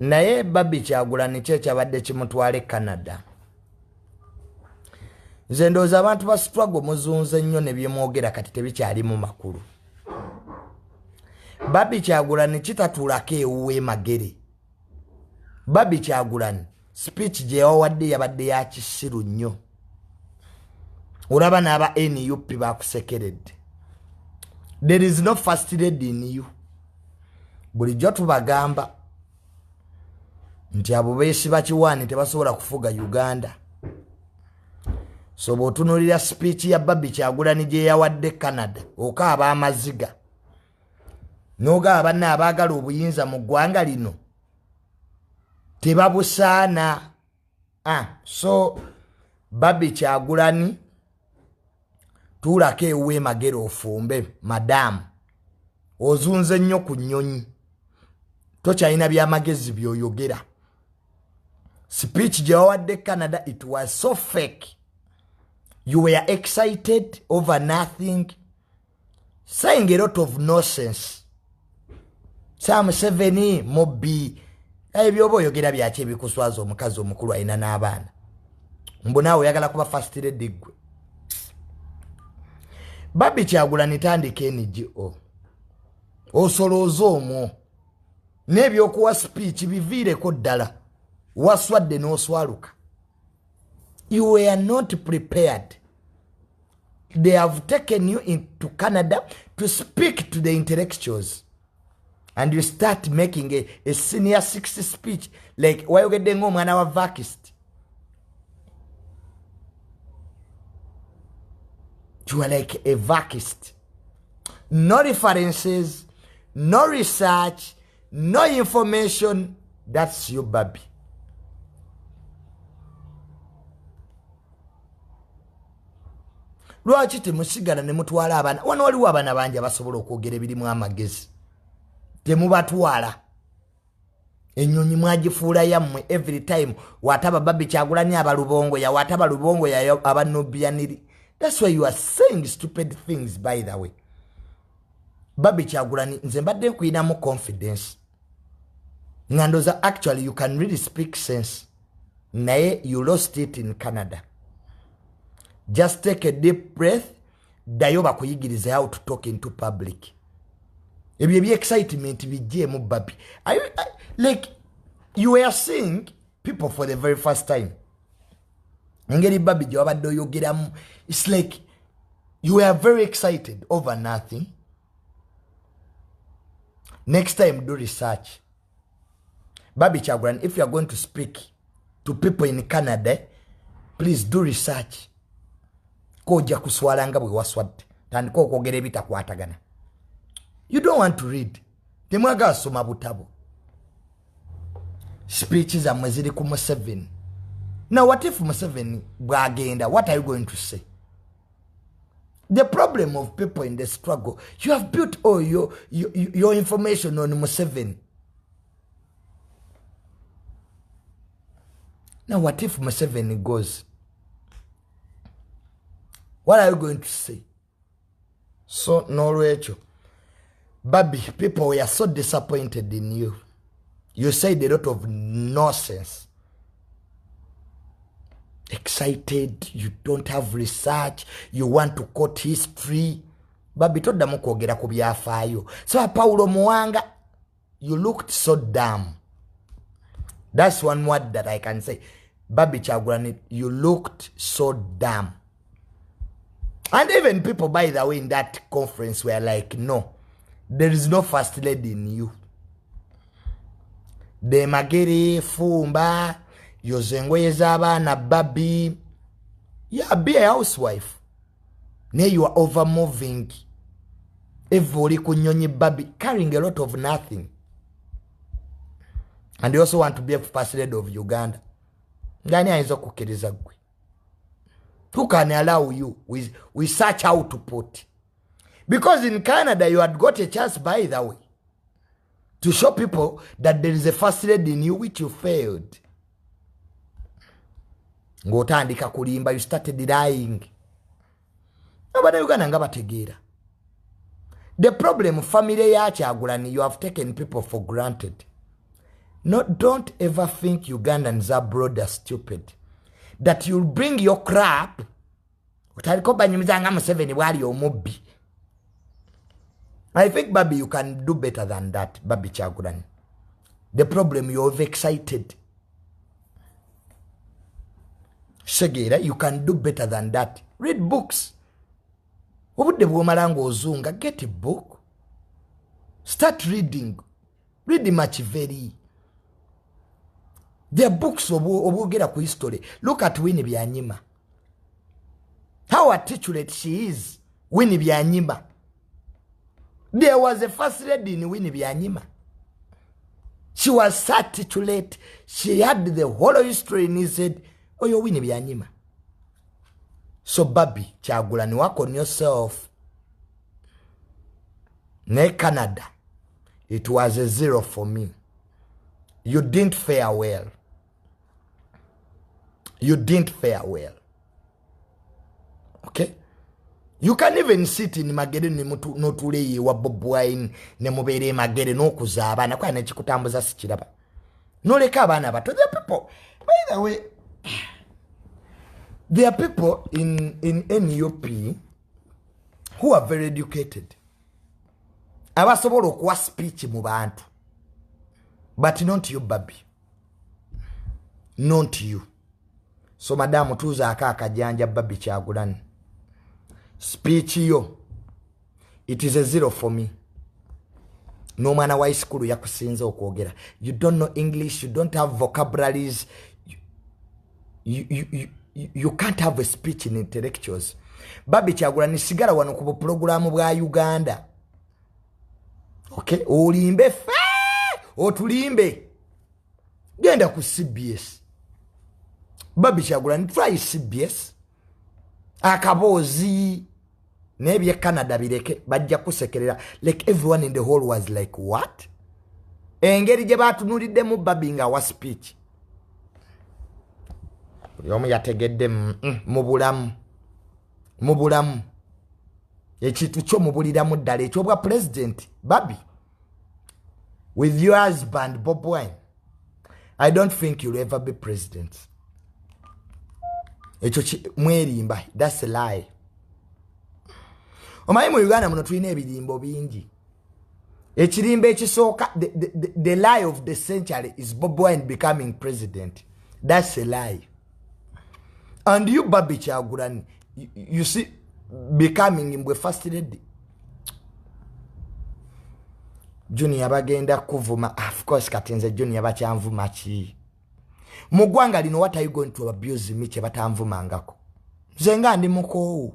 naye Barbie Kyagulanyi kyabadde kimutwale Canada. Nze ndowooza abantu ba struggle muzunze nnyo ne byemwogera kati tebikyali mu makulu. Barbie Kyagulanyi kitatuulako ewuwe magere. Barbie Kyagulanyi speech gye yawadde yabadde ya kisiru nnyo. Olaba n'aba NUP bakusekeredde. There is no first lady in you. Bulijjo tubagamba nti abo beesiba kiwaani tebasobola kufuga Uganda. So bw'otunuulira speech ya Barbie Kyagulanyi gye yawadde Canada okaaba amaziga n'ogaba banne abaagala obuyinza mu ggwanga lino tebabusaana. So Barbie Kyagulanyi tuulako ewuwe magere ofumbe madamu ozunze nnyo ku nnyonyi tokyalina byamagezi by'oyogera. Speech gye wawadde Canada, it was so fake. You were excited over nothing, saying a lot of nonsense. Sam 7 mobi ebyobo oyogera byaki ebikuswaza omukazi omukulu alina n'abaana. Mbu naawe oyagala kuba first lady gwe. Barbie Kyagulanyi tandika NGO. Osolooza omwo. N'ebyokuwa speech biviireko ddala. Waswadde n'oswaluka. You were not prepared. They have taken you into Canada to speak to the intellectuals. And you start making a senior 60 speech. Like, why you get the home and our vacist? You are like a vacist. No references, no research, no information. That's you, Barbie. Lwaki temusigala ne mutwala abaana? Wano waliwo abaana bangi abasobola okwogera ebirimu amagezi. Temubatwala. Ennyonyi mwagifuula yammwe every time. Wataba Barbie Kyagulanyi abalubongo ya wataba lubongo ya abanobiyaniri. That's why you are saying stupid things, by the way. Barbie Kyagulanyi nze mbadde nkwinamu confidence. Ngandoza actually you can really speak sense. Naye you lost it in Canada. Just take a deep breath. Dayo bakuyigirize how to talk into public. Ebyo bye excitement bijje mu Barbie. Like you were seeing people for the very first time. Ngeri Barbie gye wabadde oyogeramu. It's like you were very excited over nothing. Next time do research. Barbie Kyagulanyi, if you are going to speak to people in Canada, please do research. Koja kuswala nga bwe waswadde. Tandika okwogera ebitakwatagana. You don't want to read. Temwagala soma butabo. Speeches zammwe ziri ku Museveni. Now what if Museveni bwagenda? What are you going to say? The problem of people in the struggle, you have built all your information on Museveni. Now what if Museveni goes? What are you going to say? So, no, Rachel. Barbie, people were so disappointed in you. You said a lot of nonsense. Excited, you don't have research, you want to quote history. Barbie, Todamu Kwogera ku byafaayo. So, Paulo Muwanga, you looked so dumb. That's one word that I can say. Barbie Kyagulanyi, you looked so dumb. And even people, by the way, in that conference were like, no, there is no first lady in you. De magere, fumba, yozengoye z'abaana Barbie. Yeah, be a housewife. Now you are over moving. Every kunyonyi Barbie, carrying a lot of nothing. And you also want to be a first lady of Uganda. Ngani ayinza okukkiriza gwe? Who can allow you with such output? Because in Canada, you had got a chance, by the way, to show people that there is a first lady in you, which you failed. Ngotandika kulimba, you started lying. Abana Uganda nga bategeera. The problem, family ya Kyagulanyi, you have taken people for granted. No, don't ever think Ugandans abroad are stupid. That you'll bring your crap. I think, Barbie, you can do better than that, Barbie Kyagulanyi. The problem, you're overexcited. Segera, you can do better than that. Read books. Get a book. Start reading. Read the Machiavelli. There are books of history. Look at Winnie Byanyima. How articulate she is, Winnie Byanyima. There was a first lady in Winnie Byanyima. She was articulate. She had the whole history and he said, oh, you're Winnie Byanyima. So, Barbie Kyagulanyi, work on yourself. Ne Canada, it was a 0 for me. You didn't fare well. You didn't fare well. Okay? You can even sit in magere no tuleye wa Bob Wine ne mubere magere no kuzaba na kwa nekikutambuza sikiraba. No leka abana bato. There are people, by the way, there are people in NUP who are very educated. Abasobola okuwa speech mu bantu. But not you, Barbie. Not you. So, Madam Tuuza Akajanja Barbie Kyagulanyi. Speech yo. It is a 0 for me. No matter why school yakusinza okwogera. You don't know English. You don't have vocabularies. You can't have a speech in intellectuals. Barbie Kyagulanyi sigara wano ku programu bwa Uganda. Okay? Olimbe fe. Otulimbe. Genda ku CBS. Barbie Kyagulanyi, try CBS. Akabozi. Nebye Canada bireke. Bajja kusekerera. Like everyone in the whole was like, what? Engeri je batunulidde mu Barbie nga wa speech. Yomu yategedde mu bulamu. Mu bulamu. Ekitu kyo mubuliramu ddala ekyobwa president. Barbie. With your husband, Bob Wine, I don't think you'll ever be president. Mwerimba, that's a lie. Omanyi mu Uganda muno tulina ebirimbo bingi. Ekirimba ekisooka, the lie of the century is Bob Wine becoming president. That's a lie. And you, Barbie Kyagulanyi, you see, becoming him first lady. Junior bagenda kuvuma. Of course, katenze Junior bachanvuma chi. Mugwanga lino, what are you going to abuse me che batanvuma ngako? Zenga ndi muko.